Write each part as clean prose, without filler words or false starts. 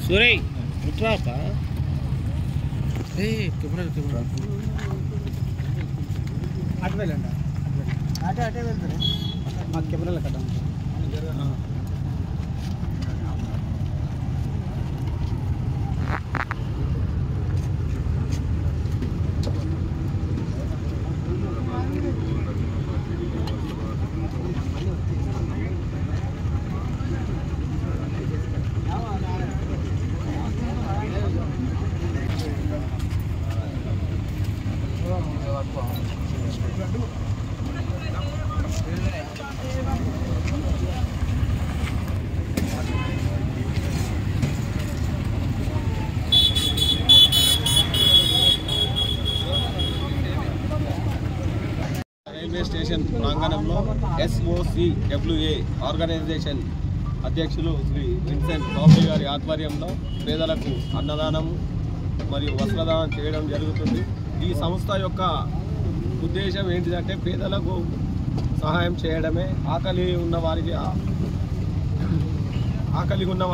Soorarai ఉట్రాప camera అటు వెళ్ళండి అటే వెళ్తారు మా కెమెరాలో కట్ట రైల్వే స్టేషన్ ప్రాంగణంలో SOCWA ఆర్గనైజేషన్ అధ్యక్షులు శ్రీ విన్సెంట్ బాబీ గారి ఆధ్వర్యంలో పేదలకు అన్నదానం మరియు వస్త్రదానం చేయడం జరుగుతుంది. ఈ సంస్థ యొక్క ఉద్దేశం ఏంటిదంటే పేదలకు సహాయం చేయడమే, ఆకలి ఉన్న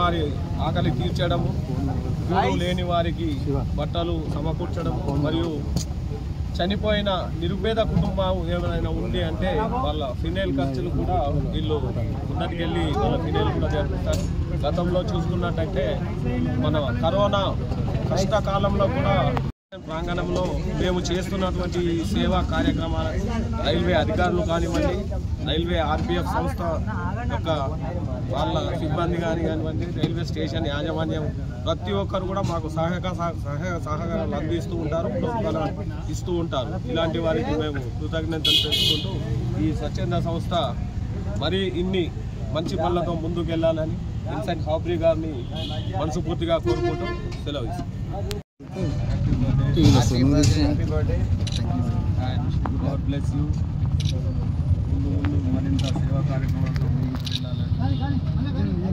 వారి ఆకలి తీర్చడము, లేని వారికి బట్టలు సమకూర్చడము, మరియు చనిపోయిన నిరుపేద కుటుంబం ఏమైనా ఉంది అంటే వాళ్ళ ఫినేల్ ఖర్చులు కూడా వీళ్ళు ముందటికెళ్ళి వాళ్ళ ఫినేల్ కూడా జరుపుతారు. గతంలో చూసుకున్నట్టయితే మన కరోనా కష్టకాలంలో కూడా ప్రాంగణంలో మేము చేస్తున్నటువంటి సేవా కార్యక్రమాలు రైల్వే అధికారులు కానివ్వండి, రైల్వే RPF సంస్థ యొక్క వాళ్ళ సిబ్బంది కానివ్వండి, రైల్వే స్టేషన్ యాజమాన్యం ప్రతి ఒక్కరు కూడా మాకు సహకారాలు అందిస్తూ ఉంటారు, ప్రోత్సాహాలు ఇస్తూ ఉంటారు. ఇలాంటి వారికి మేము కృతజ్ఞతలు తెలుసుకుంటూ ఈ స్వచ్ఛంద సంస్థ మరి ఇన్ని మంచి పనులతో ముందుకెళ్లాలని విన్సెంట్ బాబీ గారిని మనస్ఫూర్తిగా కోరుకుంటూ సెలవు ఇస్తాం. Happy birthday and God bless you. ముందు మరింత సేవా కార్యక్రమాలతో ముందుకు వెళ్ళాలని